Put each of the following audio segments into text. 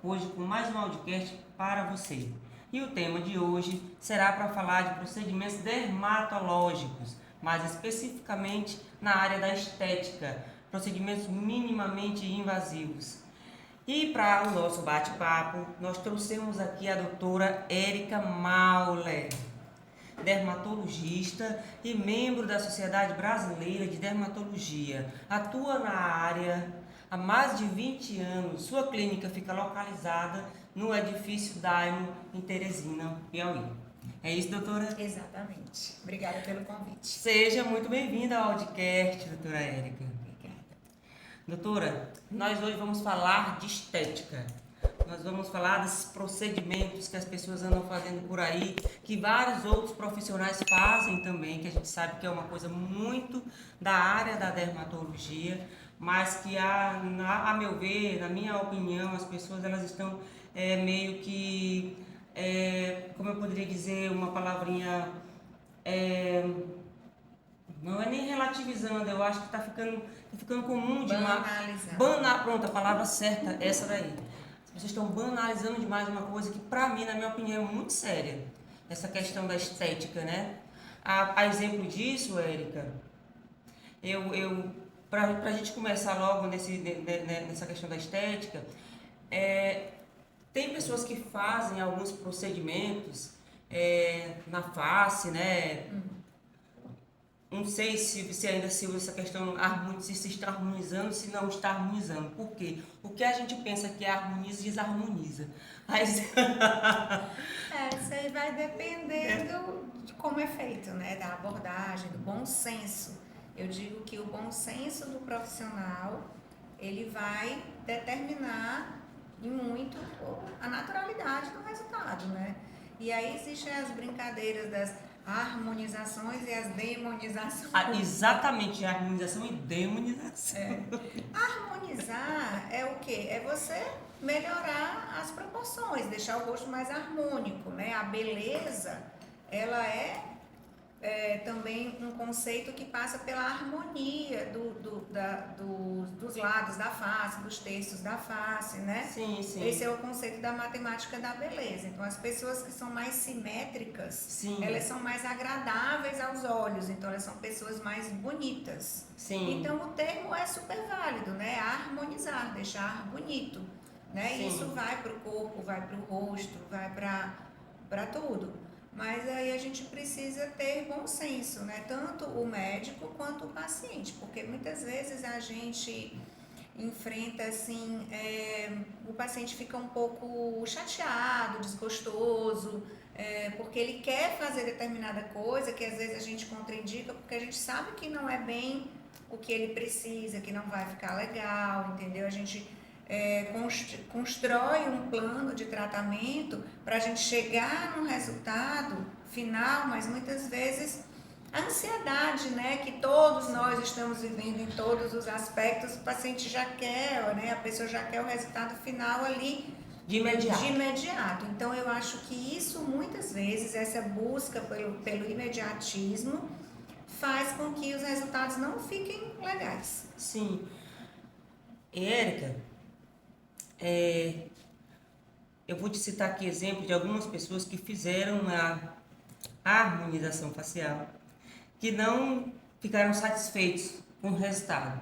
hoje com mais um audiocast para você. E o tema de hoje será para falar de procedimentos dermatológicos, mais especificamente na área da estética, procedimentos minimamente invasivos. E para o nosso bate-papo, nós trouxemos aqui a doutora Érica Mauler, dermatologista e membro da Sociedade Brasileira de Dermatologia. Atua na área há mais de 20 anos. Sua clínica fica localizada no edifício Daimo, em Teresina, Piauí. É isso, doutora? Exatamente. Obrigada pelo convite. Seja muito bem-vinda ao podcast, doutora Érica. Obrigada. Doutora, nós hoje vamos falar de estética. Nós vamos falar desses procedimentos que as pessoas andam fazendo por aí, que vários outros profissionais fazem também, que a gente sabe que é uma coisa muito da área da dermatologia, mas que, a meu ver, na minha opinião, as pessoas elas estão meio que, como eu poderia dizer, uma palavrinha... não é nem relativizando, eu acho que tá ficando comum demais. Pronto, a palavra certa é essa daí. As pessoas estão banalizando demais uma coisa que, pra mim, na minha opinião, é muito séria. Essa questão da estética, né? A exemplo disso, Érica, pra gente começar logo nessa questão da estética, tem pessoas que fazem alguns procedimentos na face, né? Não sei se ainda se usa essa questão, se está harmonizando, se não está harmonizando. Por quê? O que a gente pensa que harmoniza, desarmoniza. Mas... Isso aí vai dependendo de como é feito, né? Da abordagem, do bom senso. Eu digo que o bom senso do profissional, ele vai determinar e muito a naturalidade do resultado, né? E aí existem as brincadeiras das harmonizações e as demonizações. Exatamente, harmonização e demonização. Harmonizar é o quê? É você melhorar as proporções, deixar o rosto mais harmônico, né? A beleza, ela é também um conceito que passa pela harmonia dos lados da face, dos terços da face, né? Sim, sim. Esse é o conceito da matemática da beleza. Então, as pessoas que são mais simétricas, Sim. elas são mais agradáveis aos olhos, então elas são pessoas mais bonitas. Sim. Então, o termo é super válido, né? Harmonizar, deixar bonito, né? Sim. Isso vai para o corpo, vai para o rosto, vai para tudo. Mas aí a gente precisa ter bom senso, né? Tanto o médico quanto o paciente, porque muitas vezes a gente enfrenta assim, o paciente fica um pouco chateado, desgostoso, porque ele quer fazer determinada coisa que às vezes a gente contraindica, porque a gente sabe que não é bem o que ele precisa, que não vai ficar legal, entendeu? A gente constrói um plano de tratamento para a gente chegar num resultado final, mas muitas vezes a ansiedade, né, que todos nós estamos vivendo em todos os aspectos, o paciente já quer, né, a pessoa já quer o resultado final ali de imediato. Então eu acho que isso muitas vezes, essa busca pelo imediatismo, faz com que os resultados não fiquem legais. Sim. Érica, eu vou te citar aqui exemplo de algumas pessoas que fizeram a harmonização facial, que não ficaram satisfeitos com o resultado.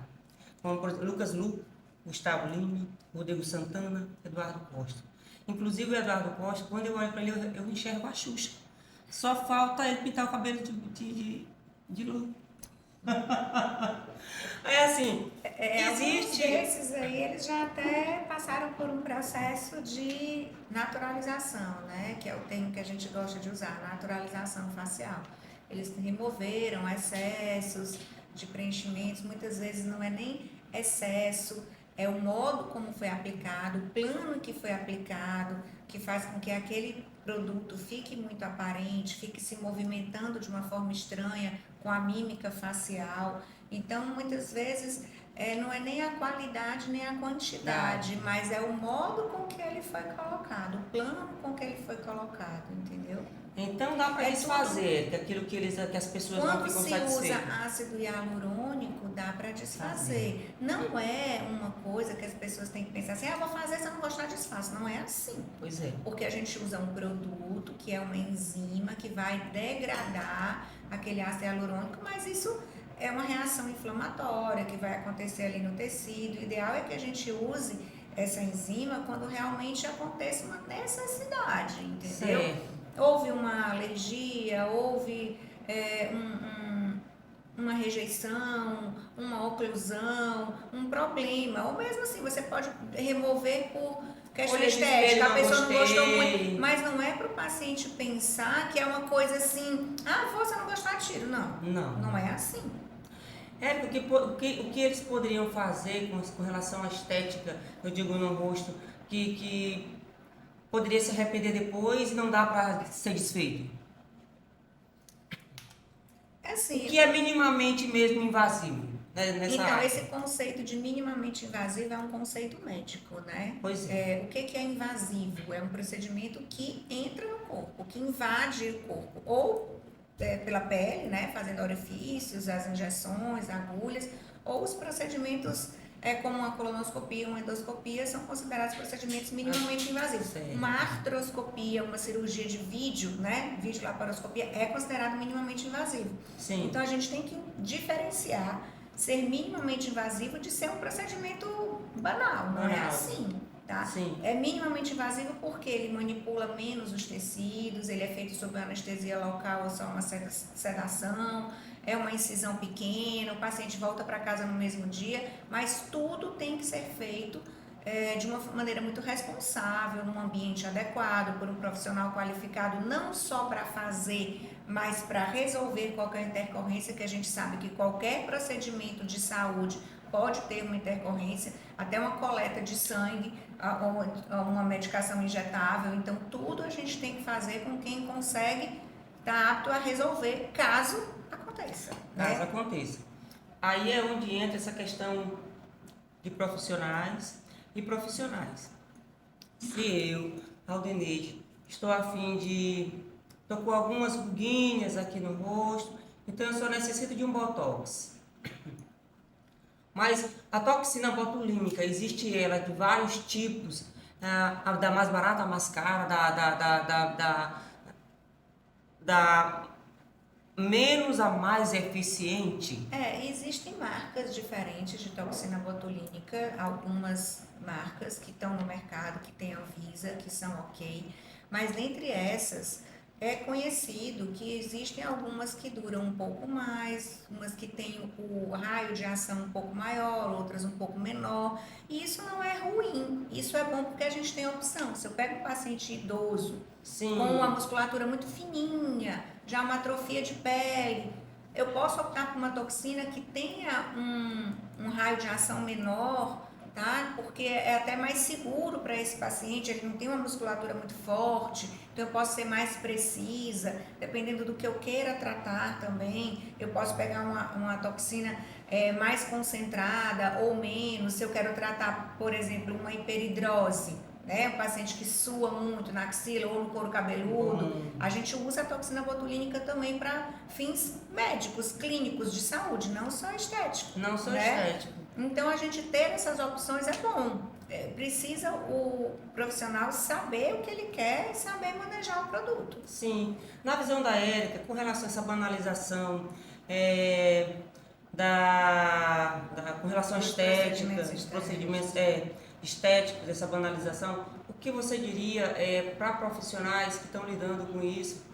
Como por exemplo, Lucas Lu, Gustavo Lima, Rodrigo Santana, Eduardo Costa. Inclusive o Eduardo Costa, quando eu olho para ele, eu enxergo a Xuxa. Só falta ele pintar o cabelo de Lu. É assim, existe... Alguns desses aí, eles já até passaram por um processo de naturalização, né? Que é o termo que a gente gosta de usar, naturalização facial. Eles removeram excessos de preenchimentos, muitas vezes não é nem excesso, é o modo como foi aplicado, o plano que foi aplicado, que faz com que aquele produto fique muito aparente, fique se movimentando de uma forma estranha, com a mímica facial. Então, muitas vezes, não é nem a qualidade nem a quantidade, mas é o modo com que ele foi colocado, o plano com que ele foi colocado, entendeu? Então dá para É desfazer aquilo que as pessoas não Quando ficam se satisfeitas. usa ácido hialurônico, dá para desfazer. Não é uma coisa que as pessoas têm que pensar assim, vou fazer, se eu não gostar, desfaço. Não é assim. Pois é. Porque a gente usa um produto que é uma enzima que vai degradar aquele ácido hialurônico, mas isso é uma reação inflamatória que vai acontecer ali no tecido. O ideal é que a gente use essa enzima quando realmente acontece uma necessidade, entendeu? Certo. Houve uma alergia, houve uma rejeição, uma oclusão, um problema, ou mesmo assim, você pode remover por questão Olha, estética, a pessoa não gostou gostei. muito, mas não é para o paciente pensar que é uma coisa assim, você não gostar, tiro, não. Não. Não é assim. É, porque o que eles poderiam fazer com relação à estética, eu digo no rosto, que poderia se arrepender depois e não dá para ser desfeito? Assim, O que é minimamente mesmo invasivo, né, nessa então, área? esse conceito de minimamente invasivo é um conceito médico, né? Pois é. O que é invasivo? É um procedimento que entra no corpo, que invade o corpo, ou pela pele, né? Fazendo orifícios, as injeções, agulhas, ou os procedimentos como uma colonoscopia, uma endoscopia, são considerados procedimentos minimamente invasivos. Certo. Uma artroscopia, uma cirurgia de vídeo, né? Videolaparoscopia é considerado minimamente invasivo. Sim. Então, a gente tem que diferenciar ser minimamente invasivo de ser um procedimento banal, não é assim, tá? Sim. É minimamente invasivo porque ele manipula menos os tecidos, ele é feito sob anestesia local ou só uma sedação, é uma incisão pequena, o paciente volta para casa no mesmo dia, mas tudo tem que ser feito de uma maneira muito responsável, num ambiente adequado, por um profissional qualificado, não só para fazer, mas para resolver qualquer intercorrência, que a gente sabe que qualquer procedimento de saúde pode ter uma intercorrência, até uma coleta de sangue, uma medicação injetável. Então, tudo a gente tem que fazer com quem consegue estar apto a resolver caso aconteça. Caso aconteça. Aí é onde entra essa questão de profissionais e profissionais. Se eu, Aldeneide, estou com algumas ruguinhas aqui no rosto, então eu só necessito de um botox. Mas a toxina botulínica, existe ela de vários tipos, da mais barata à mais cara, da menos a mais eficiente. Existem marcas diferentes de toxina botulínica, algumas marcas que estão no mercado, que tem Anvisa, que são ok, mas dentre essas é conhecido que existem algumas que duram um pouco mais, umas que têm o raio de ação um pouco maior, outras um pouco menor, e isso não é ruim, isso é bom porque a gente tem opção. Se eu pego um paciente idoso, Sim, com uma musculatura muito fininha, já uma atrofia de pele, eu posso optar por uma toxina que tenha um raio de ação menor, tá? Porque é até mais seguro para esse paciente, ele não tem uma musculatura muito forte, então eu posso ser mais precisa, dependendo do que eu queira tratar também. Eu posso pegar uma toxina mais concentrada ou menos, se eu quero tratar, por exemplo, uma hiperidrose, né? Um paciente que sua muito na axila ou no couro cabeludo, a gente usa a toxina botulínica também para fins médicos, clínicos, de saúde, não só estético. não só né? estético. Então, a gente ter essas opções é bom. Precisa o profissional saber o que ele quer e saber manejar o produto. Sim. Na visão da Érica, com relação a essa banalização, com relação à Dos estética, procedimentos dos procedimentos estéticos, essa banalização, o que você diria para profissionais que estão lidando com isso?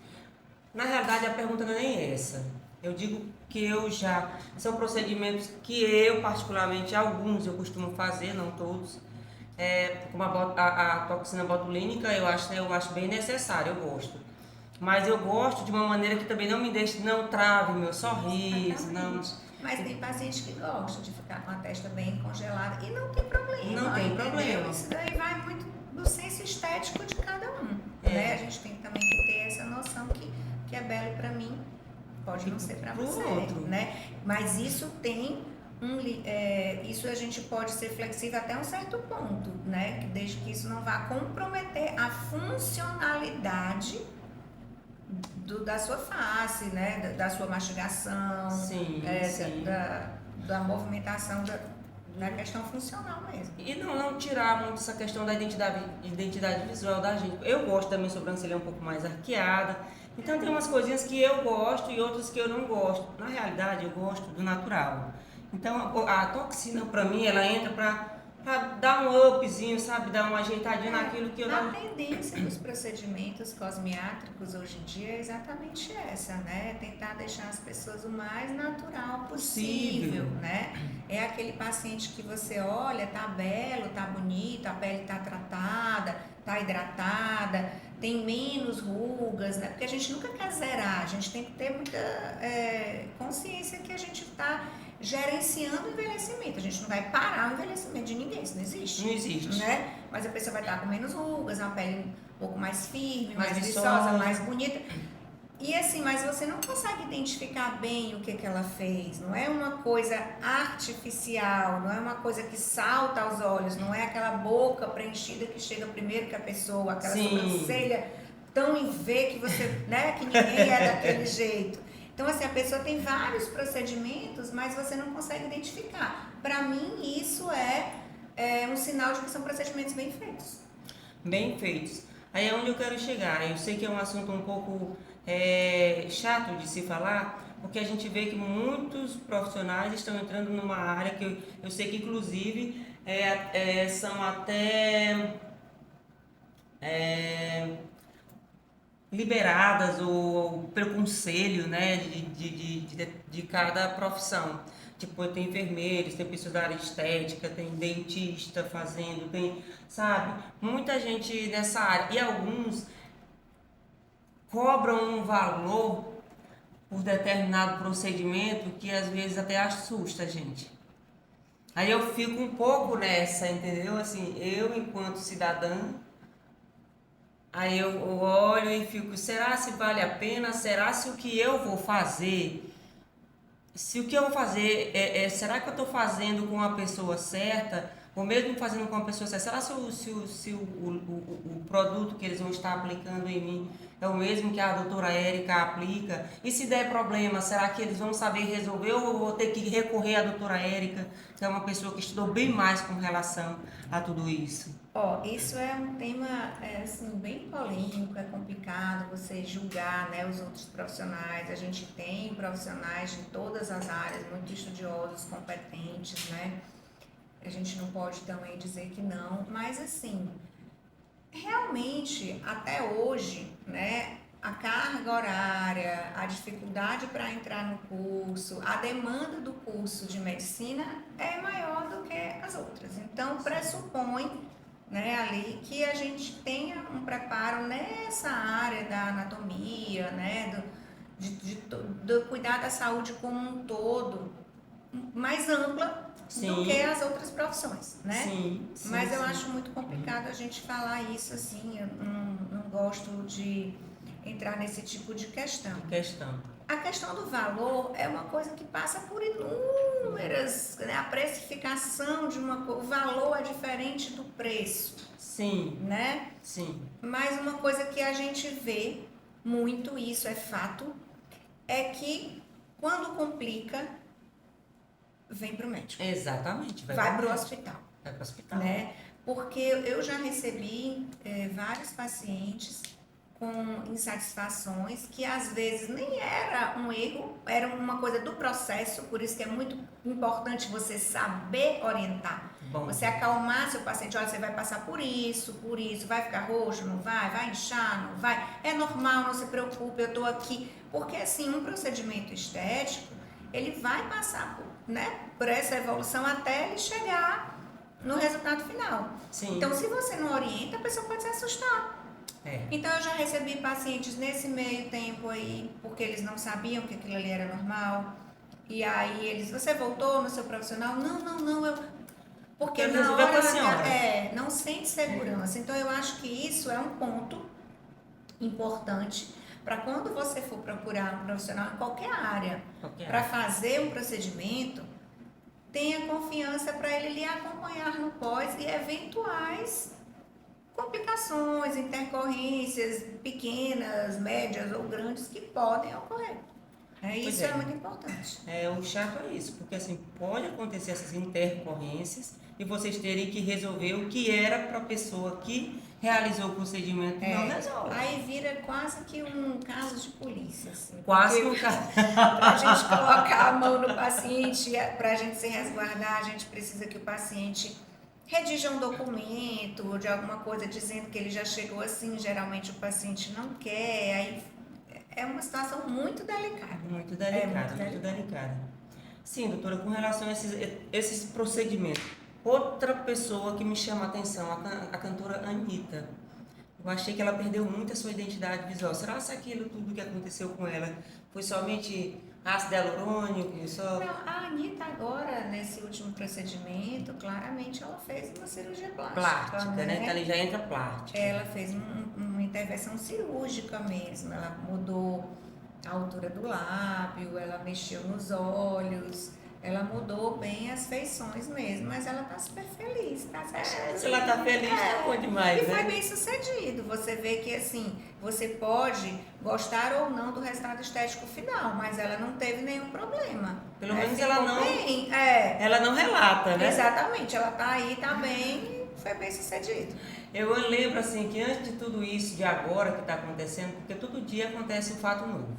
Na realidade, a pergunta não é nem essa. Eu digo que são procedimentos que eu, particularmente, alguns eu costumo fazer, não todos. Como a toxina botulínica, eu acho bem necessário, eu gosto. Mas eu gosto de uma maneira que também não trave meu sorriso, não... Mas tem paciente que gosta de ficar com a testa bem congelada e não tem problema. Não tem entendeu? problema. Isso daí vai muito do senso estético de cada um. Né? A gente tem também que ter essa noção que é belo para mim, pode não ser para você. Outro. Né? Mas isso tem isso a gente pode ser flexível até um certo ponto, né? Desde que isso não vá comprometer a funcionalidade da sua face, né? Da sua mastigação, Sim, sim. Da movimentação da questão funcional mesmo. E não tirar muito essa questão da identidade visual da gente. Eu gosto da minha sobrancelha um pouco mais arqueada. Então tem umas coisinhas que eu gosto e outras que eu não gosto. Na realidade, eu gosto do natural. Então a toxina, pra mim, ela entra pra dar um upzinho, sabe? Dar uma ajeitadinha naquilo que eu A não... tendência dos procedimentos cosmiátricos hoje em dia é exatamente essa, né? Tentar deixar as pessoas o mais natural possível, né? É aquele paciente que você olha, tá belo, tá bonito, a pele tá tratada, tá hidratada, tem menos rugas, né? Porque a gente nunca quer zerar, a gente tem que ter muita consciência que a gente tá gerenciando o envelhecimento. A gente não vai parar o envelhecimento de ninguém, isso não existe. Não existe. Né? Mas a pessoa vai estar com menos rugas, uma pele um pouco mais firme, mais viçosa, viçosa, mais bonita. E assim, mas você não consegue identificar bem o que ela fez. Não é uma coisa artificial, não é uma coisa que salta aos olhos, não é aquela boca preenchida que chega primeiro que a pessoa, aquela sobrancelha tão em V que você, né, que ninguém é daquele jeito. Então, assim, a pessoa tem vários procedimentos, mas você não consegue identificar. Para mim, isso é um sinal de que são procedimentos bem feitos. Bem feitos. Aí é onde eu quero chegar. Eu sei que é um assunto um pouco chato de se falar, porque a gente vê que muitos profissionais estão entrando numa área que eu sei que, inclusive, são até... liberadas ou pelo conselho, né, de cada profissão. Tipo, tem enfermeiros, tem pessoas da área estética, tem dentista fazendo, tem, sabe, muita gente nessa área. E alguns cobram um valor por determinado procedimento que às vezes até assusta a gente. Aí eu fico um pouco nessa, entendeu? Assim, eu enquanto cidadã, aí eu olho e fico, será se vale a pena? Será se o que eu vou fazer, será que eu estou fazendo com a pessoa certa? Ou mesmo fazendo com a pessoa certa, será se o produto que eles vão estar aplicando em mim é o mesmo que a doutora Érica aplica? E se der problema, será que eles vão saber resolver ou eu vou ter que recorrer à doutora Érica, que é uma pessoa que estudou bem mais com relação a tudo isso? Isso é um tema assim, bem polêmico, é complicado você julgar, né, os outros profissionais. A gente tem profissionais de todas as áreas, muito estudiosos, competentes, né? A gente não pode também dizer que não, mas assim, realmente, até hoje, né, a carga horária, a dificuldade para entrar no curso, a demanda do curso de medicina é maior do que as outras. Então, pressupõe, né, ali que a gente tenha um preparo nessa área da anatomia, né, do cuidar da saúde como um todo, mais ampla do que as outras profissões, né? Sim, mas eu acho muito complicado a gente falar isso assim, eu não gosto de entrar nesse tipo de questão. A questão do valor é uma coisa que passa por inúmeras, né? A precificação de uma coisa, o valor é diferente do preço. Sim. Né? Sim. Mas uma coisa que a gente vê muito, isso é fato, é que quando complica, vem para o médico. Exatamente. Vai para o hospital. Vai para o hospital. Né? Porque eu já recebi vários pacientes com insatisfações que às vezes nem era um erro, era uma coisa do processo, por isso que é muito importante você saber orientar. Bom. Você acalmar seu paciente, olha, você vai passar por isso, vai ficar roxo, não vai inchar, não vai, é normal, não se preocupe, eu tô aqui. Porque assim, um procedimento estético, ele vai passar por essa evolução até ele chegar no resultado final. Sim. Então, se você não orienta, a pessoa pode se assustar. Então, eu já recebi pacientes nesse meio tempo aí, porque eles não sabiam que aquilo ali era normal. E aí você voltou no seu profissional? Não, porque eu na hora não sente segurança. Então, eu acho que isso é um ponto importante para quando você for procurar um profissional em qualquer área para fazer um procedimento, tenha confiança para ele lhe acompanhar no pós e eventuais complicações, intercorrências pequenas, médias ou grandes que podem ocorrer. Isso é muito importante. O chato é isso, porque assim, pode acontecer essas intercorrências e vocês terem que resolver o que era para a pessoa que realizou o procedimento e não resolve. Aí vira quase que um caso de polícia. Assim, quase que um caso. Para a gente colocar a mão no paciente, para a gente se resguardar, a gente precisa que o paciente redija um documento de alguma coisa dizendo que ele já chegou assim. Geralmente o paciente não quer, aí é uma situação muito delicada. Muito delicada. Sim, doutora, com relação a esses procedimentos, outra pessoa que me chama a atenção, a cantora Anitta. Eu achei que ela perdeu muito a sua identidade visual. Será que aquilo tudo que aconteceu com ela foi somente ácido hialurônico? Não, a Anitta agora, nesse último procedimento, claramente ela fez uma cirurgia plástica. Né? Então, ali já entra plástica. Ela fez uma intervenção cirúrgica mesmo. Ela mudou a altura do lábio, ela mexeu nos olhos, ela mudou bem as feições mesmo, mas ela tá super feliz, tá se achando. Se ela tá feliz, tá bom demais, e foi bem sucedido. Você vê que assim, você pode gostar ou não do resultado estético final, mas ela não teve nenhum problema. Pelo menos ela não. Ela não relata, né? Exatamente, ela tá aí, tá bem e foi bem sucedido. Eu lembro assim que antes de tudo isso de agora que está acontecendo, porque todo dia acontece um fato novo.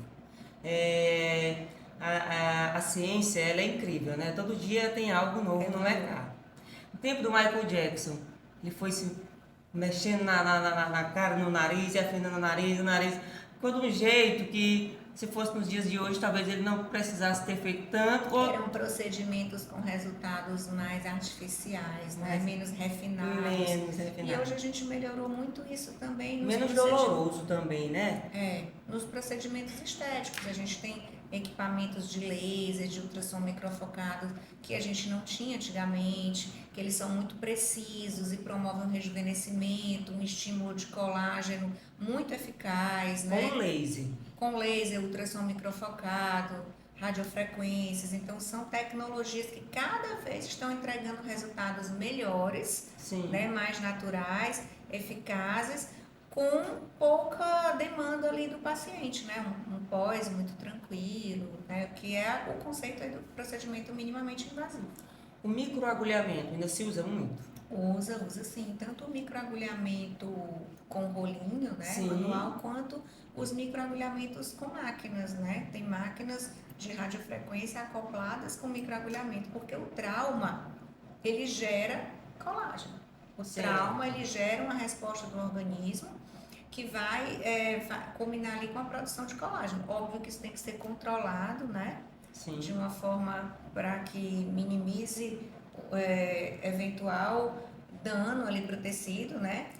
A ciência, ela é incrível, né? Todo dia tem algo novo no mercado. No tempo do Michael Jackson, ele foi se mexendo na cara, no nariz, e afinando o nariz, ficou de um jeito que, se fosse nos dias de hoje, talvez ele não precisasse ter feito tanto. Eram procedimentos com resultados mais artificiais, né? Menos refinados. E hoje a gente melhorou muito isso também. Menos doloroso também, né? Nos procedimentos estéticos. A gente tem equipamentos de laser, de ultrassom microfocado, que a gente não tinha antigamente, que eles são muito precisos e promovem um rejuvenescimento, um estímulo de colágeno muito eficaz, né? Com laser, ultrassom microfocado, radiofrequências. Então, são tecnologias que cada vez estão entregando resultados melhores, né? Mais naturais, eficazes, com pouca demanda ali do paciente, né? Um pós muito tranquilo, né? Que é o conceito aí do procedimento minimamente invasivo. O microagulhamento ainda se usa muito? Usa sim. Tanto o microagulhamento com rolinho, né? Manual, quanto os microagulhamentos com máquinas, né? Tem máquinas de radiofrequência acopladas com microagulhamento, porque o trauma, ele gera colágeno. O trauma, ele gera uma resposta do organismo que vai combinar ali com a produção de colágeno. Óbvio que isso tem que ser controlado, né? De uma forma para que minimize eventual dano ali para o tecido, né?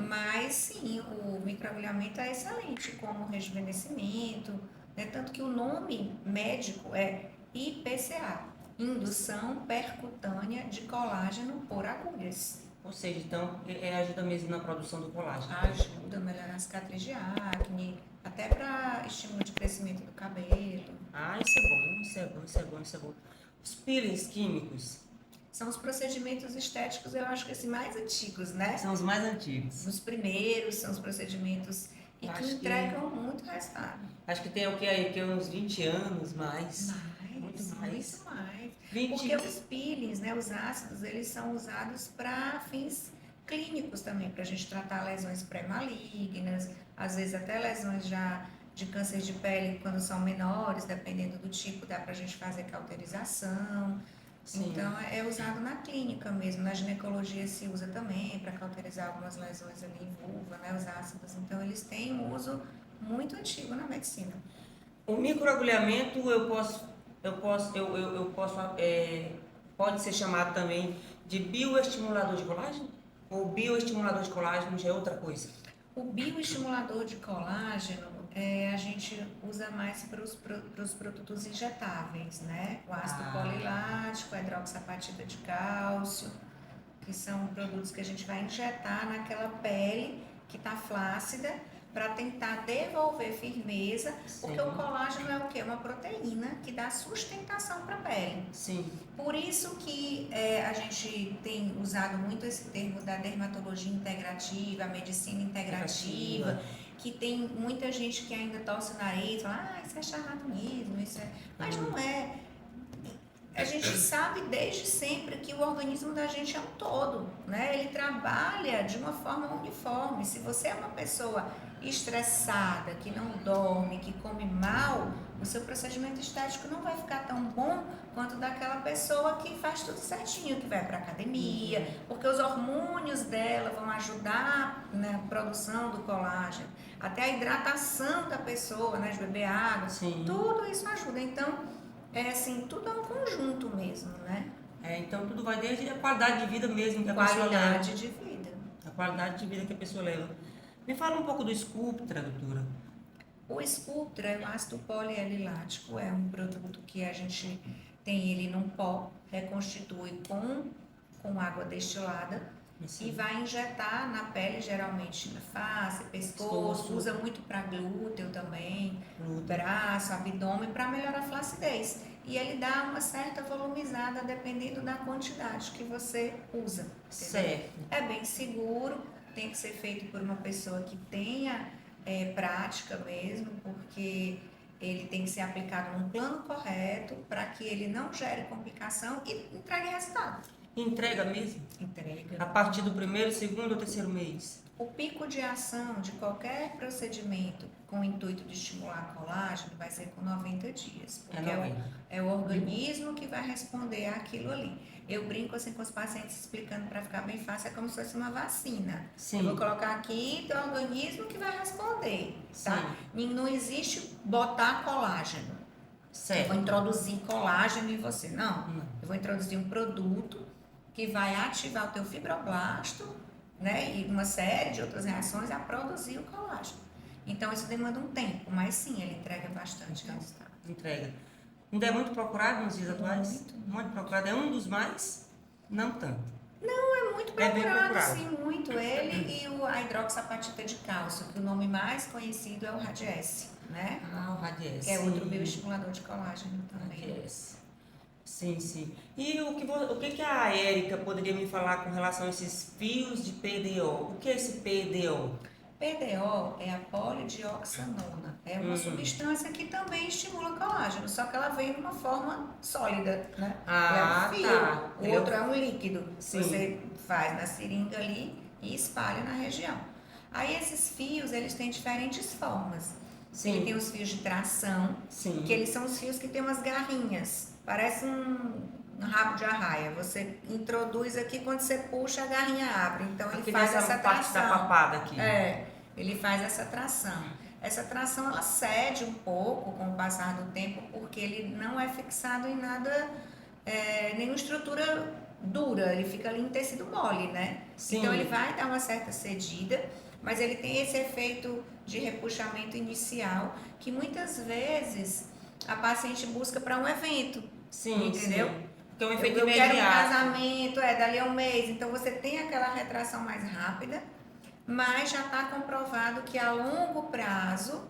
Mas sim, o microagulhamento é excelente como rejuvenescimento, né? Tanto que o nome médico é IPCA, Indução Percutânea de Colágeno por Agulhas. Ou seja, então, ajuda mesmo na produção do colágeno. Ajuda a melhorar a cicatriz de acne, até para estímulo de crescimento do cabelo. Isso é bom. Os peelings químicos são os procedimentos estéticos, eu acho que assim, mais antigos, né? São os mais antigos. Os primeiros são os procedimentos e que entregam muito resultado. Acho que tem o que aí, que uns 20 anos mais. Muito mais. Porque os peelings, né, os ácidos, eles são usados para fins clínicos também, para a gente tratar lesões pré-malignas, às vezes até lesões já de câncer de pele quando são menores, dependendo do tipo, dá para a gente fazer cauterização. Então, é usado na clínica mesmo. Na ginecologia se usa também para cauterizar algumas lesões ali em vulva, né, os ácidos. Então, eles têm um uso muito antigo na medicina. O microagulhamento pode ser chamado também de bioestimulador de colágeno? Ou bioestimulador de colágeno já é outra coisa? O bioestimulador de colágeno a gente usa mais para os produtos injetáveis, né? O ácido polilático, a hidroxapatita de cálcio, que são produtos que a gente vai injetar naquela pele que está flácida para tentar devolver firmeza, porque Sim. o colágeno é o quê? Uma proteína que dá sustentação para a pele. Sim. Por isso que a gente tem usado muito esse termo da dermatologia integrativa, a medicina integrativa, que tem muita gente que ainda torce o nariz, fala, isso é charlatanismo, isso é... Mas não é. A gente sabe desde sempre que o organismo da gente é um todo, né? Ele trabalha de uma forma uniforme. Se você é uma pessoa estressada, que não dorme, que come mal, o seu procedimento estético não vai ficar tão bom quanto daquela pessoa que faz tudo certinho, que vai para academia, porque os hormônios dela vão ajudar na produção do colágeno, até a hidratação da pessoa, né? De beber água, Sim. tudo isso ajuda. Então, assim, tudo é um conjunto mesmo, né? Então tudo vai desde a qualidade de vida mesmo que a pessoa leva. Qualidade de vida. A qualidade de vida que a pessoa leva. Me fala um pouco do Sculptra, doutora. O Sculptra é o ácido polialilático, é um produto que a gente tem ele num pó, reconstitui com água destilada e vai injetar na pele, geralmente na face, pescoço, usa muito para glúteo também, braço, abdômen, para melhorar a flacidez. E ele dá uma certa volumizada dependendo da quantidade que você usa. Entendeu? Certo. É bem seguro, tem que ser feito por uma pessoa que tenha prática mesmo, porque ele tem que ser aplicado num plano correto para que ele não gere complicação e entregue resultado. Entrega mesmo? Entrega. A partir do primeiro, segundo ou terceiro mês? O pico de ação de qualquer procedimento com o intuito de estimular colágeno vai ser com 90 dias. Porque é o organismo que vai responder àquilo ali. Eu brinco assim com os pacientes explicando para ficar bem fácil, é como se fosse uma vacina. Sim. Eu vou colocar aqui teu organismo que vai responder, tá? E não existe botar colágeno. Certo. Eu vou introduzir colágeno em você. Não. Eu vou introduzir um produto que vai ativar o teu fibroblasto, né, e uma série de outras reações a produzir o colágeno. Então isso demanda um tempo, mas sim, ele entrega bastante resultado. Entrega. Ainda é muito procurado nos dias atuais? Muito procurado. É um dos mais? Não tanto. Não, é muito procurado, bem procurado. sim, muito. Ele e a hidroxapatita de cálcio, que o nome mais conhecido é o Radiesse, né? O Radiesse. Que é outro bioestimulador de colágeno também. Radiesse. Sim, sim. E o que a Érica poderia me falar com relação a esses fios de PDO? O que é esse PDO? PDO é a polidioxanona. É uma substância que também estimula colágeno, só que ela vem numa forma sólida, né? É um fio. Tá. O outro é um líquido. Sim. Você faz na seringa ali e espalha na região. Aí esses fios, eles têm diferentes formas. Sim. Ele tem os fios de tração, sim, que eles são os fios que tem umas garrinhas. Parece um rabo de arraia. Você introduz aqui, quando você puxa, a garrinha abre. Então ele faz essa parte tração. da papada aqui. Ele faz essa tração. Essa tração ela cede um pouco com o passar do tempo, porque ele não é fixado em nada, nenhuma estrutura dura. Ele fica ali em tecido mole, né? Sim. Então ele vai dar uma certa cedida, mas ele tem esse efeito de repuxamento inicial, que muitas vezes a paciente busca para um evento. Sim, entendeu? Sim. Porque é um efeito eu imediato. quero um casamento, dali a um mês. Então você tem aquela retração mais rápida, mas já está comprovado que a longo prazo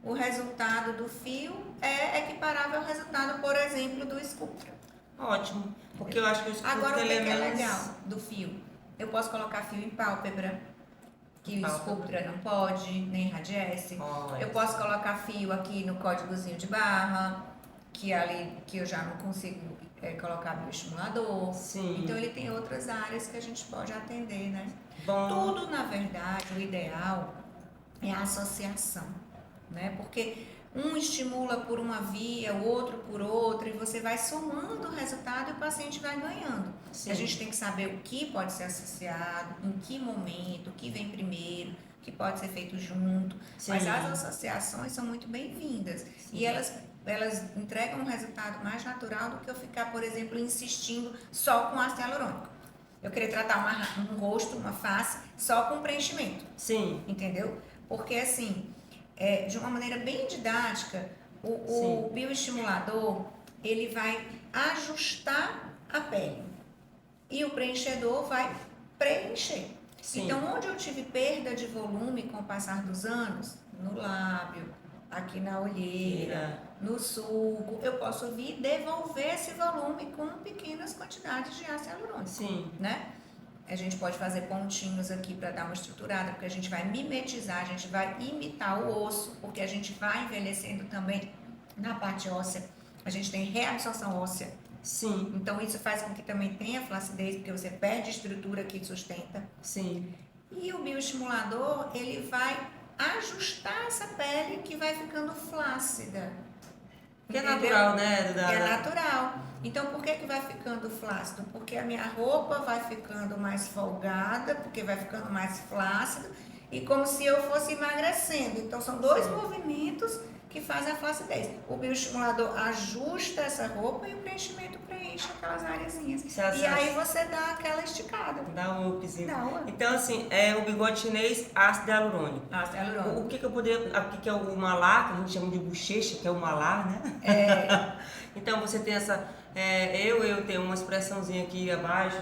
o resultado do fio é equiparável ao resultado, por exemplo, do Sculptra. Ótimo, porque eu acho que o Sculptra Agora, o que é menos... legal do fio? Eu posso colocar fio em pálpebra, que o Sculptra não pode, nem Radiesse. Eu posso colocar fio aqui no códigozinho de barra, que eu já não consigo colocar bioestimulador. Sim. Então ele tem outras áreas que a gente pode atender, né? Bom. Tudo, na verdade, o ideal é a associação, né? Porque um estimula por uma via, o outro por outra, e você vai somando o resultado e o paciente vai ganhando. Sim. A gente tem que saber o que pode ser associado, em que momento, o que vem primeiro, o que pode ser feito junto. Sim. Mas as associações são muito bem-vindas. E elas entregam um resultado mais natural do que eu ficar, por exemplo, insistindo só com ácido hialurônico. Eu queria tratar um rosto, uma face, só com preenchimento. Sim. Entendeu? Porque, assim, de uma maneira bem didática, o bioestimulador, ele vai ajustar a pele. E o preenchedor vai preencher. Sim. Então, onde eu tive perda de volume com o passar dos anos, no lábio, aqui na olheira, no sulco, eu posso vir devolver esse volume com pequenas quantidades de ácido hialurônico. Sim. Né? A gente pode fazer pontinhos aqui para dar uma estruturada, porque a gente vai mimetizar, a gente vai imitar o osso, porque a gente vai envelhecendo também na parte óssea. A gente tem reabsorção óssea. Sim. Então, isso faz com que também tenha flacidez, porque você perde estrutura que sustenta. Sim. E o bioestimulador, ele vai ajustar essa pele que vai ficando flácida. Que é Entendeu? natural, né? É natural. Então, por que vai ficando flácido? Porque a minha roupa vai ficando mais folgada, porque vai ficando mais flácido, e como se eu fosse emagrecendo. Então, são dois movimentos que fazem a flacidez. O bioestimulador ajusta essa roupa e o preenchimento preenche aquelas areazinhas. E aí você dá aquela esticada. Dá um upzinho. Dá um up. Então, assim, o bigode chinês, ácido hialurônico. Ácido hialurônico. O que eu poderia... Aqui que é o malar, que a gente chama de bochecha, que é o malar, né? Então, você tem essa... eu tenho uma expressãozinha aqui abaixo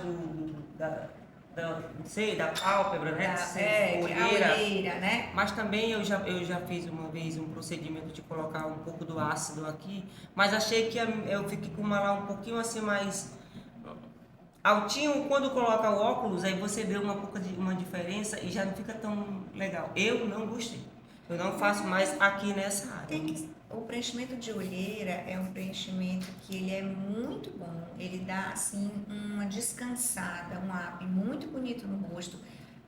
não sei, da pálpebra, né? Olheira, né? Mas também eu já fiz uma vez um procedimento de colocar um pouco do ácido aqui, mas achei que eu fiquei com uma lá um pouquinho assim mais altinho. Quando coloca o óculos, aí você vê uma diferença e já não fica tão legal. Eu não gostei. Eu não faço mais aqui nessa área. O preenchimento de olheira é um preenchimento que ele é muito bom. Ele dá assim uma descansada, um up muito bonito no rosto,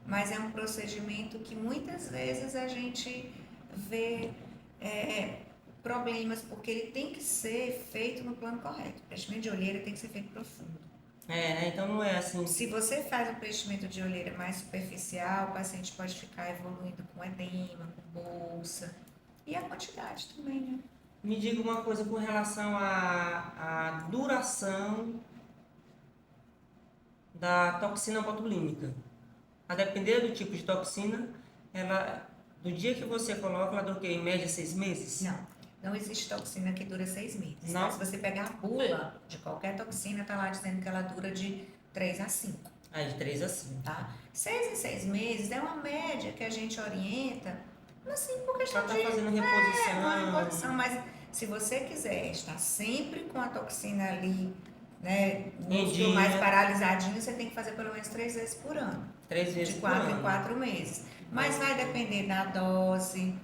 mas é um procedimento que muitas vezes a gente vê problemas, porque ele tem que ser feito no plano correto. O preenchimento de olheira tem que ser feito profundo. Então não é assim. Se você faz um preenchimento de olheira mais superficial, o paciente pode ficar evoluindo com edema, com bolsa. E a quantidade também, né? Me diga uma coisa com relação à duração da toxina botulínica. A depender do tipo de toxina, do dia que você coloca, ela dura em média 6 meses? Não existe toxina que dura 6 meses. Não? Tá? Se você pegar a bula de qualquer toxina, tá lá dizendo que ela dura de 3 a 5. De 3 a 5. Tá? 6 em 6 meses é uma média que a gente orienta, assim, por questão de... fazendo reposição. Uma reposição, mas se você quiser estar sempre com a toxina ali, né, músculo mais paralisadinho, você tem que fazer pelo menos 3 vezes por ano. 3 vezes de por 4 ano. em 4 meses. Mas vai depender da dose,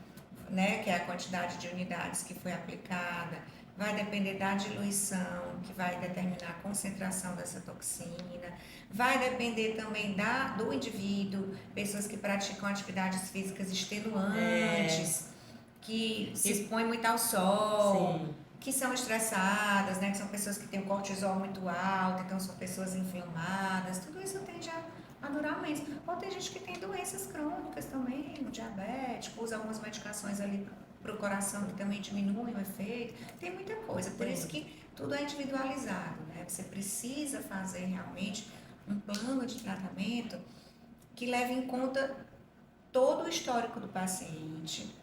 né, que é a quantidade de unidades que foi aplicada, vai depender da diluição, que vai determinar a concentração dessa toxina, vai depender também do indivíduo, pessoas que praticam atividades físicas extenuantes, que se expõem muito ao sol, Sim. que são estressadas, né, que são pessoas que têm o cortisol muito alto, então são pessoas inflamadas, tudo isso tende a durar menos. Ou tem gente que tem doenças crônicas também, diabético, usa algumas medicações ali para o coração que também diminuem o efeito. Tem muita coisa, por isso que tudo é individualizado, né? Você precisa fazer realmente um plano de tratamento que leve em conta todo o histórico do paciente,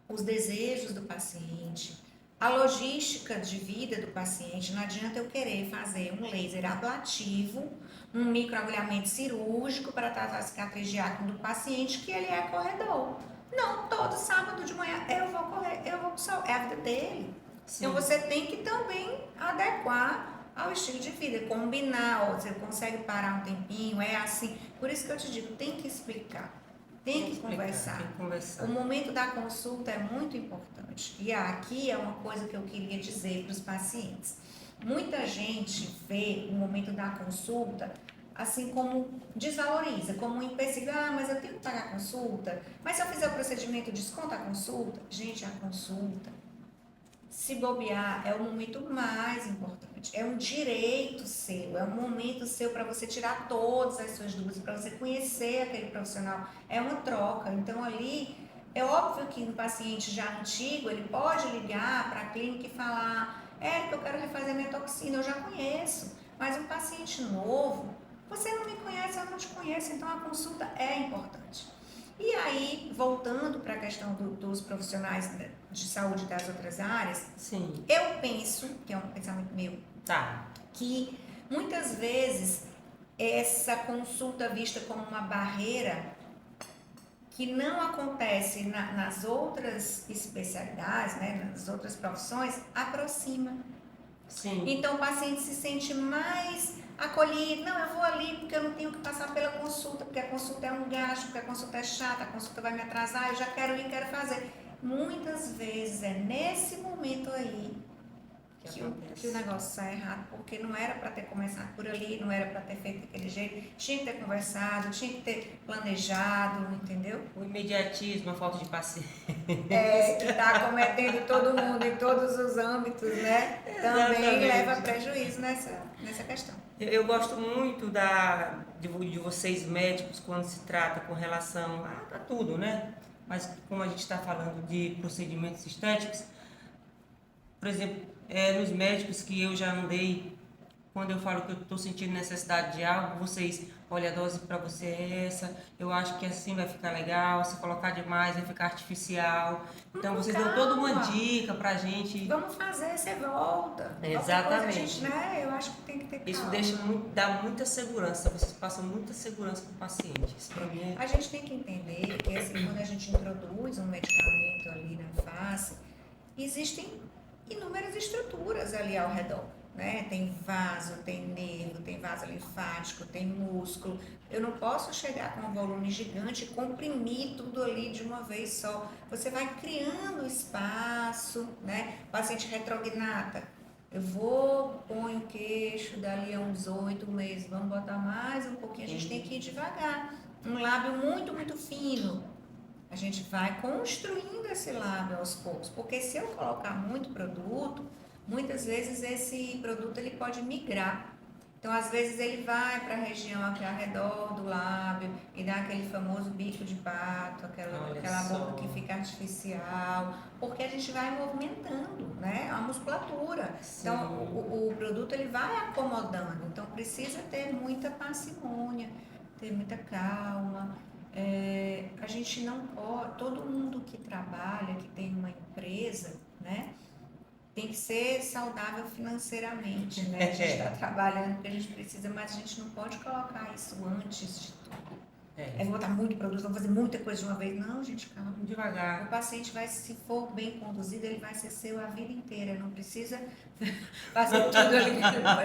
os desejos do paciente, a logística de vida do paciente. Não adianta eu querer fazer um laser ablativo, um microagulhamento cirúrgico para tratar a cicatriz de acne do paciente, que ele é corredor. Não, todo sábado de manhã eu vou correr, eu vou pro sol. É a vida dele. Sim. Então você tem que também adequar ao estilo de vida, combinar, você consegue parar um tempinho, é assim. Por isso que eu te digo, tem que explicar, tem que conversar. O momento da consulta é muito importante. E aqui é uma coisa que eu queria dizer para os pacientes. Muita gente vê o momento da consulta assim como desvaloriza, como um empecilho. Mas eu tenho que pagar a consulta? Mas se eu fizer o procedimento, desconta a consulta? Gente, a consulta, se bobear, é o momento mais importante. É um direito seu, é um momento seu para você tirar todas as suas dúvidas, para você conhecer aquele profissional. É uma troca. Então, ali, é óbvio que um paciente já antigo, ele pode ligar para a clínica e falar: que eu quero refazer minha toxina, eu já conheço. Mas um paciente novo, você não me conhece, eu não te conheço, então a consulta é importante. E aí, voltando para a questão dos profissionais de saúde das outras áreas, sim, eu penso, que é um pensamento meu, tá, que muitas vezes essa consulta vista como uma barreira que não acontece nas outras especialidades, né, nas outras profissões, aproxima. Sim. Então o paciente se sente mais acolhido. Não, eu vou ali porque eu não tenho que passar pela consulta, porque a consulta é um gasto, porque a consulta é chata, a consulta vai me atrasar, eu já quero ir, quero fazer. Muitas vezes é nesse momento aí que o negócio sai errado, porque não era para ter começado por ali, não era para ter feito daquele jeito, tinha que ter conversado, tinha que ter planejado, entendeu? O imediatismo, a falta de paciência. Que está cometendo todo mundo em todos os âmbitos, né? Também Exatamente. leva prejuízo nessa questão. Eu gosto muito de vocês médicos quando se trata com relação a tudo, né? Mas como a gente está falando de procedimentos estéticos, por exemplo, nos médicos que eu já andei, quando eu falo que eu estou sentindo necessidade de algo, vocês, olha, a dose para você é essa, eu acho que assim vai ficar legal, se colocar demais vai ficar artificial. Então vocês dão toda uma dica pra gente. Vamos fazer, você volta. Exatamente. Coisa, gente, né? Eu acho que tem que ter calma. Isso dá muita segurança, vocês passam muita segurança para o paciente. Isso pra mim é... A gente tem que entender que assim, quando a gente introduz um medicamento ali na face, existem inúmeras estruturas ali ao redor. Né? Tem vaso, tem nervo, tem vaso linfático, tem músculo. Eu não posso chegar com um volume gigante e comprimir tudo ali de uma vez só. Você vai criando espaço, né? Paciente retrognata. Eu vou, ponho o queixo, dali a uns 8 meses, vamos botar mais um pouquinho. A gente tem que ir devagar. Um lábio muito, muito fino. A gente vai construindo esse lábio aos poucos. Porque se eu colocar muito produto, muitas vezes esse produto ele pode migrar. Então, às vezes ele vai para a região aqui ao redor do lábio e dá aquele famoso bico de pato, aquela boca que fica artificial, porque a gente vai movimentando, né, a musculatura. Sim. Então, o produto ele vai acomodando. Então, precisa ter muita parcimônia, ter muita calma. A gente não pode, todo mundo que trabalha, que tem uma empresa, né, tem que ser saudável financeiramente, né? A gente está trabalhando porque a gente precisa, mas a gente não pode colocar isso antes de tudo. Vou botar muito produto, vou fazer muita coisa de uma vez. Não, gente, calma. Devagar. O paciente vai, se for bem conduzido, ele vai ser seu a vida inteira. Não precisa fazer tudo ali, ele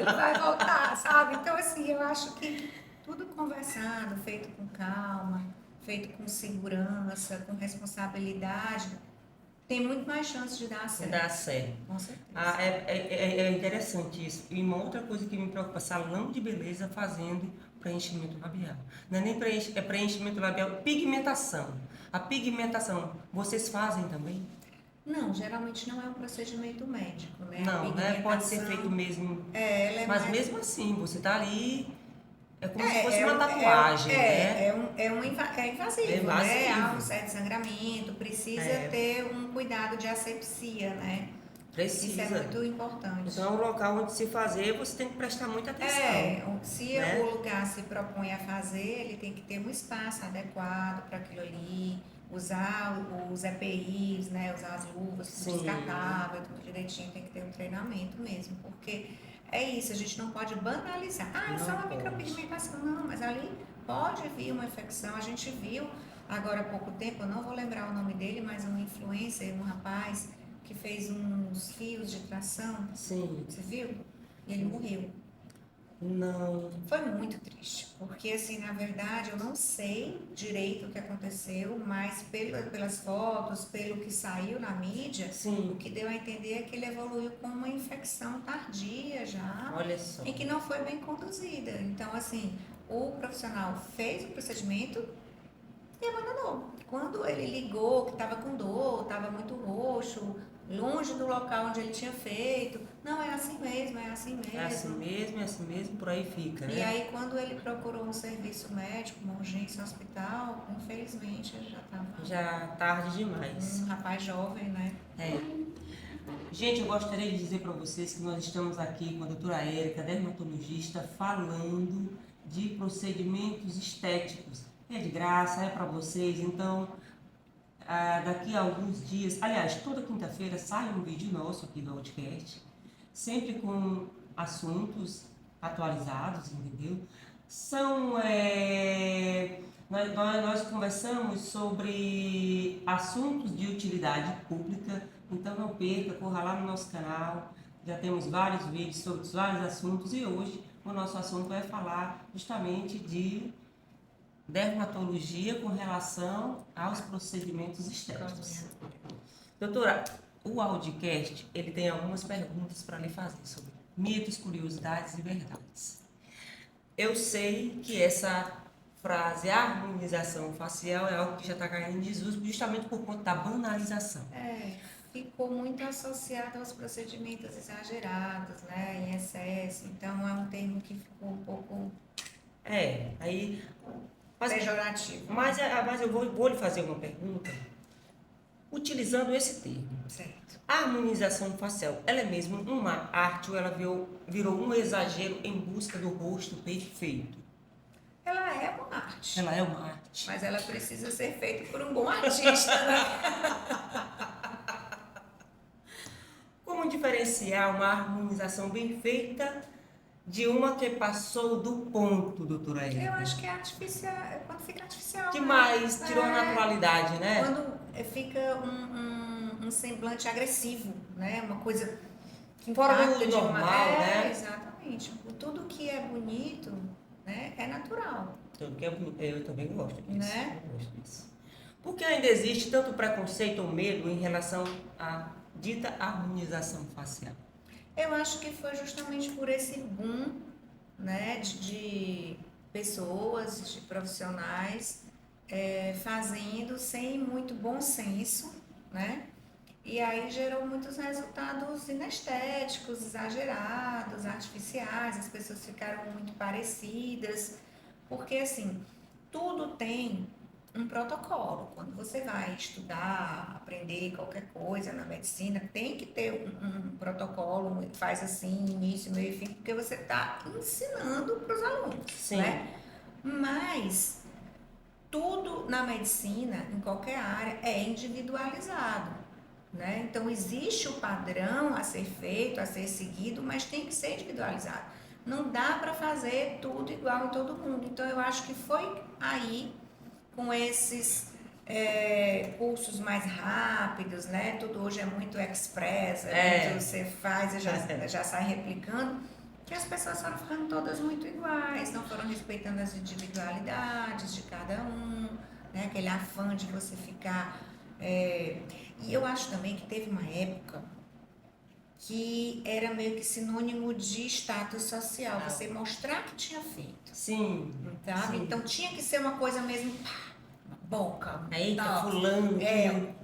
vai voltar, sabe? Então, assim, eu acho que tudo conversado, feito com calma, feito com segurança, com responsabilidade, tem muito mais chance de dar certo. Dar certo. Com certeza. É interessante isso. E uma outra coisa que me preocupa, salão de beleza fazendo preenchimento labial. Não é nem preenchimento labial, pigmentação. A pigmentação, vocês fazem também? Não, geralmente não é um procedimento médico, né? Não, né? Pode ser feito mesmo. Mas mesmo assim, você tá ali... É como se fosse uma tatuagem, né? É invasivo, né? Há um certo sangramento, precisa ter um cuidado de asepsia, né? Precisa. Isso é muito importante. Então, o local onde se fazer, você tem que prestar muita atenção. Se o lugar se propõe a fazer, ele tem que ter um espaço adequado para aquilo ali, usar os EPIs, né? Usar as luvas descartáveis, tudo direitinho, tem que ter um treinamento mesmo, porque... É isso, a gente não pode banalizar. É só uma micropigmentação. Não, mas ali pode vir uma infecção. A gente viu agora há pouco tempo, eu não vou lembrar o nome dele, mas um influencer, um rapaz que fez uns fios de tração. Sim. Você viu? E ele morreu. Não. Foi muito triste, porque assim, na verdade, eu não sei direito o que aconteceu, mas pelas fotos, pelo que saiu na mídia, o que deu a entender é que ele evoluiu com uma infecção tardia já. Olha só. E que não foi bem conduzida. Então, assim, o profissional fez o procedimento e abandonou. Quando ele ligou que estava com dor, estava muito roxo, longe do local onde ele tinha feito. Não, é assim mesmo, é assim mesmo. É assim mesmo, por aí fica, né? E aí, quando ele procurou um serviço médico, uma urgência no hospital, infelizmente, ele já estava... Já tarde demais. Um rapaz jovem, né? Gente, eu gostaria de dizer para vocês que nós estamos aqui com a doutora Érica, dermatologista, falando de procedimentos estéticos. É de graça, é para vocês, então... daqui a alguns dias, aliás, toda quinta-feira sai um vídeo nosso aqui do podcast, sempre com assuntos atualizados, entendeu? Nós conversamos sobre assuntos de utilidade pública, então não perca, corra lá no nosso canal, já temos vários vídeos sobre vários assuntos e hoje o nosso assunto é falar justamente de dermatologia com relação aos procedimentos estéticos. Doutora, o Audicast, ele tem algumas perguntas para lhe fazer sobre mitos, curiosidades e verdades. Eu sei que essa frase harmonização facial é algo que já está caindo em desuso justamente por conta da banalização. Ficou muito associado aos procedimentos exagerados, né, em excesso. Então, é um termo que ficou um pouco pejorativo. Mas eu vou lhe fazer uma pergunta utilizando esse termo. Certo. A harmonização facial, ela é mesmo uma arte ou ela virou um exagero em busca do rosto perfeito? Ela é uma arte. Ela é uma arte. Mas ela precisa ser feita por um bom artista, né? Como diferenciar uma harmonização bem feita de uma que passou do ponto, doutora Eva? Eu acho que é artificial, quando fica artificial. Demais, tirou a naturalidade, né? Quando fica um semblante agressivo, né? Uma coisa que fora impacta do de uma... normal, né? Exatamente. Tudo que é bonito, né, é natural. Tudo que é bonito, eu também gosto disso. Né? Eu gosto disso. Por que ainda existe tanto preconceito ou medo em relação à dita harmonização facial? Eu acho que foi justamente por esse boom, né, de pessoas, de profissionais fazendo sem muito bom senso, né? E aí gerou muitos resultados inestéticos, exagerados, artificiais, as pessoas ficaram muito parecidas, porque assim, tudo tem um protocolo. Quando você vai estudar, aprender qualquer coisa na medicina, tem que ter um protocolo, faz assim, início, meio e fim, porque você está ensinando para os alunos. Sim. Né? Mas tudo na medicina, em qualquer área, é individualizado. Né? Então, existe o padrão a ser feito, a ser seguido, mas tem que ser individualizado. Não dá para fazer tudo igual em todo mundo. Então, eu acho que foi aí, com esses cursos mais rápidos, né? Tudo hoje é muito express, muito você faz e já sai replicando, que as pessoas foram ficando todas muito iguais, não foram respeitando as individualidades de cada um, né? Aquele afã de você ficar... E eu acho também que teve uma época que era meio que sinônimo de status social, você mostrar que tinha feito. Sim. Sabe? Sim. Então tinha que ser uma coisa mesmo, boca, eita, fulano.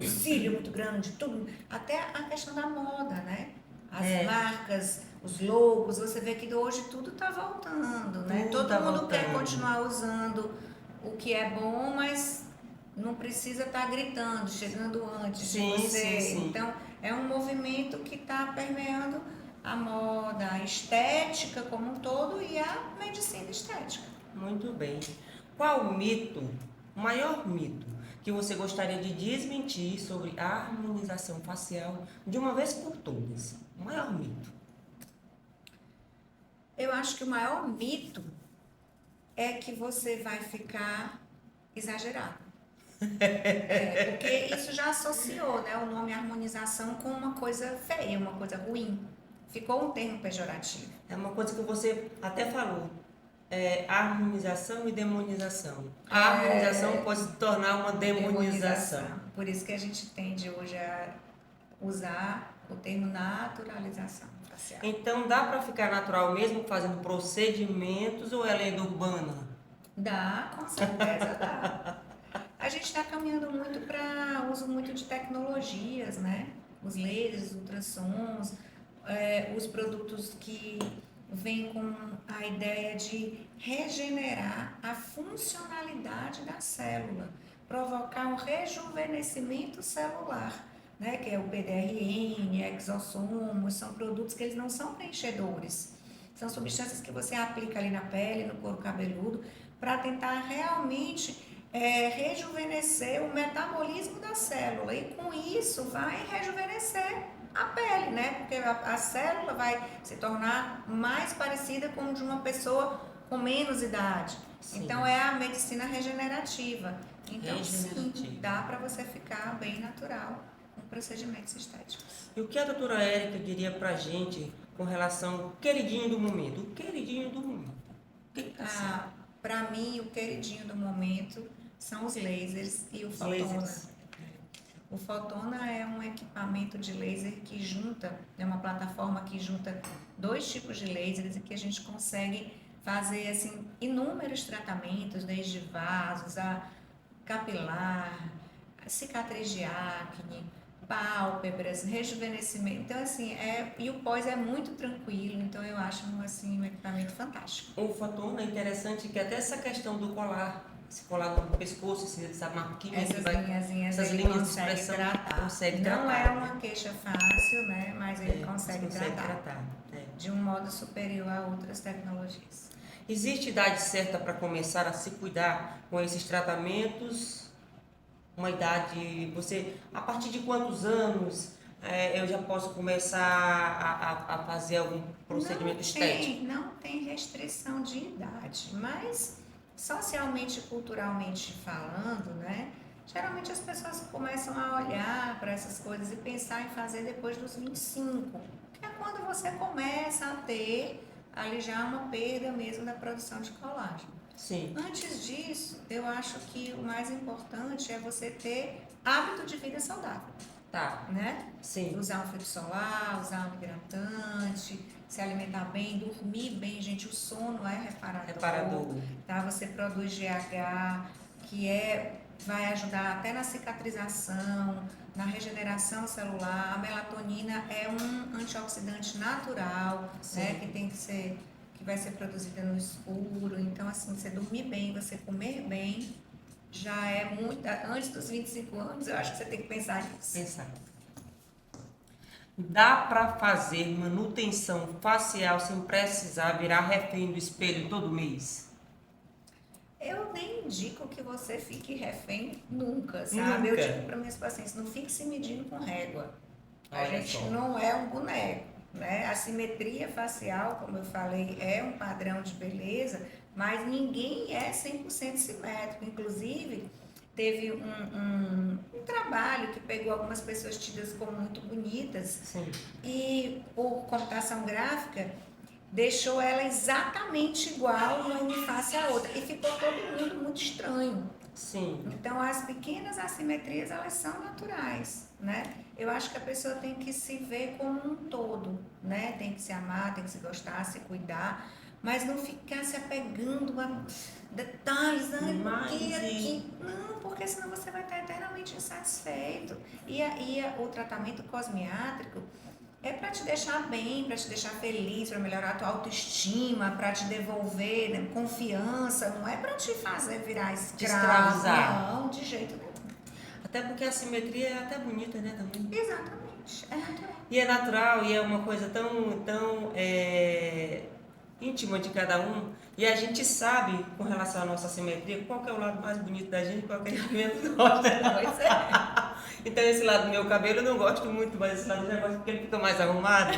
cílio muito grande, tudo. Até a questão da moda, né? As marcas, os logos, você vê que hoje tudo está voltando, né? Todo mundo quer continuar usando o que é bom, mas não precisa estar gritando, chegando antes de você. Sim. Então, é um movimento que está permeando a moda, a estética como um todo e a medicina estética. Muito bem. Qual o maior mito que você gostaria de desmentir sobre a harmonização facial de uma vez por todas? O maior mito. Eu acho que o maior mito é que você vai ficar exagerado. Porque isso já associou, né, o nome harmonização com uma coisa feia, uma coisa ruim. Ficou um termo pejorativo. É uma coisa que você até falou. Harmonização e demonização. A harmonização pode se tornar uma demonização. Por isso que a gente tende hoje a usar o termo naturalização facial. Então dá para ficar natural mesmo fazendo procedimentos ou é lenda urbana? Dá, com certeza dá. A gente está caminhando muito para uso muito de tecnologias, né? Os lasers, os ultrassons, os produtos que vêm com a ideia de regenerar a funcionalidade da célula, provocar um rejuvenescimento celular, né? Que é o PDRN, exossomos, são produtos que eles não são preenchedores. São substâncias que você aplica ali na pele, no couro cabeludo, para tentar realmente rejuvenescer o metabolismo da célula e com isso vai rejuvenescer a pele, né? Porque a célula vai se tornar mais parecida com de uma pessoa com menos idade. Sim. Então é a medicina regenerativa. Então sim, Regenerativa. dá para você ficar bem natural com procedimentos estéticos. E o que a doutora Érica diria pra gente com relação ao queridinho do momento? O queridinho do momento. O que tá sendo? Para mim, o queridinho do momento são os lasers e o Os Fotona. lasers. O Fotona é um equipamento de laser que junta, é uma plataforma que junta 2 tipos de lasers e que a gente consegue fazer assim inúmeros tratamentos, desde vasos a capilar, cicatriz de acne, pálpebras, rejuvenescimento. Então assim, e o pós é muito tranquilo, então eu acho assim um equipamento fantástico. O Fotona é interessante que até essa questão do colar, esse colar no pescoço, essa marquinha que Essas vai, linhazinhas essas ele linhas de consegue expressão, tratar. consegue Não tratar. é uma queixa fácil, né? Mas ele consegue tratar tratar. É. de um modo superior a outras tecnologias. Existe idade certa para começar a se cuidar com esses tratamentos? Uma idade, você, a partir de quantos anos eu já posso começar a fazer algum procedimento estético? Não tem restrição de idade, mas socialmente e culturalmente falando, né? Geralmente as pessoas começam a olhar para essas coisas e pensar em fazer depois dos 25, que é quando você começa a ter ali já uma perda mesmo da produção de colágeno. Sim. Antes disso, eu acho que o mais importante é você ter hábito de vida saudável. Tá. Né? Sim. Usar um filtro solar, usar um hidratante, se alimentar bem, dormir bem, gente. O sono é reparador. Tá? Você produz GH, que vai ajudar até na cicatrização, na regeneração celular. A melatonina é um antioxidante natural, né? Que vai ser produzida no escuro. Então, assim, você dormir bem, você comer bem, já é muito. Antes dos 25 anos, eu acho que você tem que pensar nisso. Pensar. Dá para fazer manutenção facial sem precisar virar refém do espelho todo mês? Eu nem indico que você fique refém nunca, sabe? Eu digo para minhas pacientes, não fique se medindo com régua. A gente não é um boneco, né? A simetria facial, como eu falei, é um padrão de beleza, mas ninguém é 100% simétrico. Inclusive, teve um trabalho que pegou algumas pessoas tidas como muito bonitas. Sim. E por computação gráfica deixou ela exatamente igual uma face à outra e ficou todo mundo muito estranho. Sim. Então as pequenas assimetrias elas são naturais, né? Eu acho que a pessoa tem que se ver como um todo, né? Tem que se amar, tem que se gostar, se cuidar, mas não ficar se apegando a detalhes, aqui. Não, porque senão você vai estar eternamente insatisfeito. E o tratamento cosmiátrico é para te deixar bem, para te deixar feliz, para melhorar a tua autoestima, para te devolver, né, confiança, não é para te fazer virar escravo. Não, de jeito nenhum. Até porque a simetria é até bonita, né, também? Exatamente, é natural. E é natural e é uma coisa tão íntima de cada um. E a gente sabe, com relação à nossa simetria, qual que é o lado mais bonito da gente e qual que a gente menos gosta. Pois é. Então esse lado do meu cabelo eu não gosto muito, mas esse lado eu já gosto porque ele fica mais arrumado.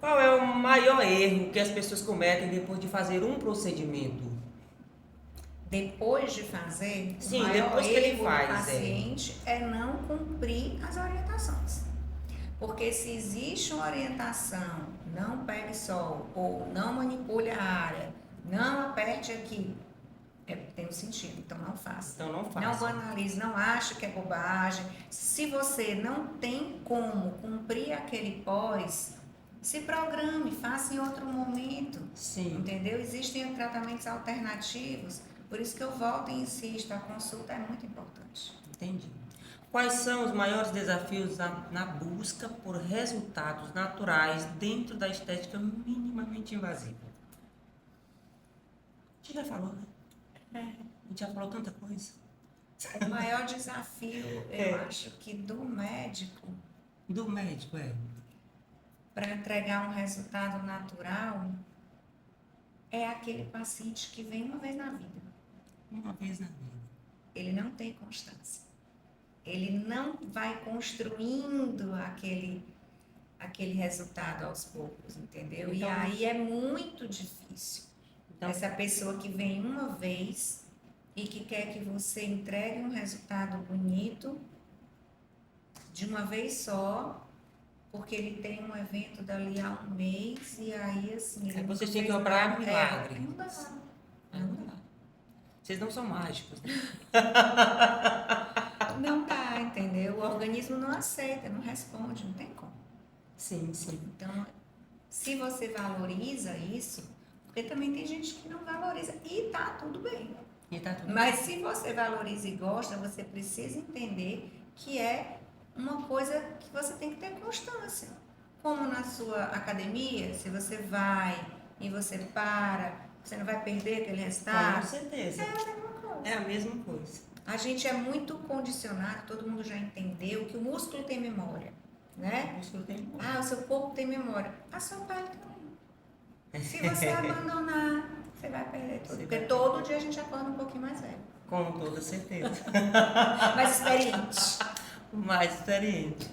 Qual é o maior erro que as pessoas cometem depois de fazer um procedimento? Depois de fazer, sim, o maior depois que ele faz, do paciente é não cumprir as orientações. Porque se existe uma orientação, não pegue sol, ou não manipule a área, não aperte aqui, tem um sentido, então não faça. Então não faça. Não banalize, não ache que é bobagem. Se você não tem como cumprir aquele pós, se programe, faça em outro momento. Sim. Entendeu? Existem tratamentos alternativos, por isso que eu volto e insisto, a consulta é muito importante. Entendi. Quais são os maiores desafios na busca por resultados naturais dentro da estética minimamente invasiva? A gente já falou, né? A gente já falou tanta coisa. O maior desafio, eu acho que do médico... Do médico, para entregar um resultado natural, é aquele paciente que vem uma vez na vida. Uma vez na vida. Ele não tem constância. Ele não vai construindo aquele resultado aos poucos, entendeu? E Então, aí é muito difícil. Então, Essa pessoa que vem uma vez e que quer que você entregue um resultado bonito de uma vez só, porque ele tem um evento dali a um mês e aí assim. Ele vocês nunca têm que fez obrar nada. milagre. Não dá. não dá. Vocês não são mágicos, né? Não dá, entendeu? O organismo não aceita, não responde, não tem como. Sim, sim. Então, se você valoriza isso, porque também tem gente que não valoriza e tá tudo bem. E tá tudo Mas se você valoriza e gosta, você precisa entender que é uma coisa que você tem que ter constância. Como na sua academia, se você vai e você para, você não vai perder aquele Com resultado. certeza. É a mesma coisa. É a mesma coisa. A gente é muito condicionado, todo mundo já entendeu que o músculo tem memória, né? O músculo tem memória. Ah, o seu corpo tem memória. A sua pele também. Se você abandonar, você vai perder tudo. Você Porque vai todo dia a gente acorda um pouquinho mais velho. Com toda certeza. Mais experiente. Mais experiente.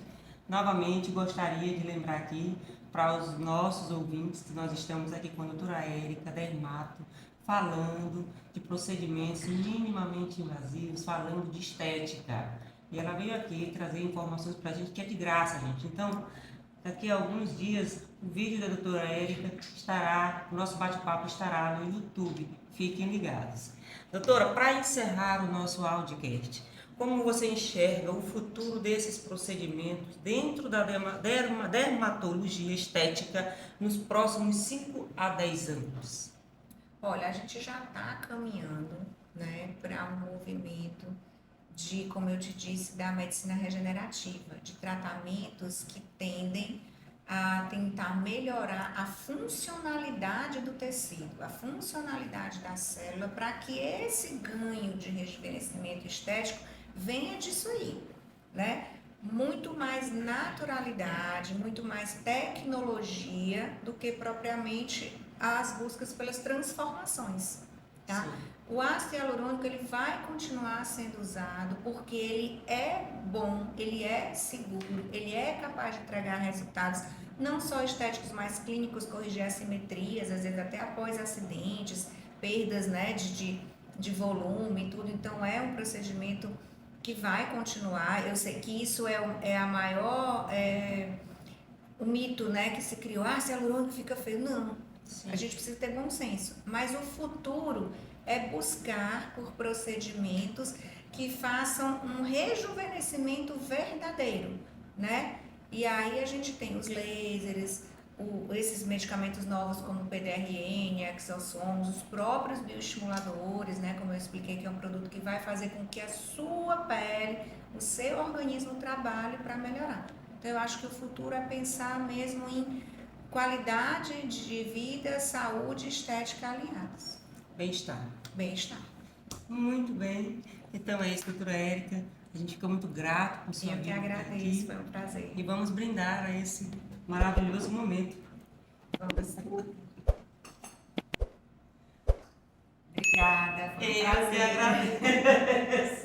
Novamente, gostaria de lembrar aqui para os nossos ouvintes que nós estamos aqui com a doutora Érica, dermato, falando de procedimentos minimamente invasivos, falando de estética. E ela veio aqui trazer informações para a gente que é de graça, gente. Então, daqui a alguns dias, o vídeo da doutora Érica estará, o nosso bate-papo estará no YouTube. Fiquem ligados. Doutora, para encerrar o nosso audiocast, como você enxerga o futuro desses procedimentos dentro da dermatologia estética nos próximos 5 a 10 anos? Olha, a gente já está caminhando, né, para um movimento de, como eu te disse, da medicina regenerativa, de tratamentos que tendem a tentar melhorar a funcionalidade do tecido, a funcionalidade da célula, para que esse ganho de rejuvenescimento estético venha disso aí, né? Muito mais naturalidade, muito mais tecnologia do que propriamente as buscas pelas transformações, tá? Sim. O ácido hialurônico ele vai continuar sendo usado porque ele é bom, ele é seguro, ele é capaz de entregar resultados não só estéticos, mas clínicos, corrigir assimetrias, às vezes até após acidentes, perdas, né, de volume e tudo. Então é um procedimento que vai continuar. Eu sei que isso é a maior, o mito, né, que se criou, ácido hialurônico fica feio. Não, Sim. a gente precisa ter bom senso. Mas o futuro é buscar por procedimentos que façam um rejuvenescimento verdadeiro, né? E aí a gente tem os lasers, esses medicamentos novos como o PDRN, exossomos, os próprios bioestimuladores, né? Como eu expliquei, que é um produto que vai fazer com que a sua pele, o seu organismo trabalhe para melhorar. Então eu acho que o futuro é pensar mesmo em qualidade de vida, saúde e estética alinhadas. Bem-estar. Bem-estar. Muito bem. Então é isso, doutora Érica. A gente fica muito grato por sua Eu que vinda agradeço, aqui. foi um prazer. E vamos brindar a esse maravilhoso momento. Vamos. Obrigada, foi um Eu que prazer. agradeço.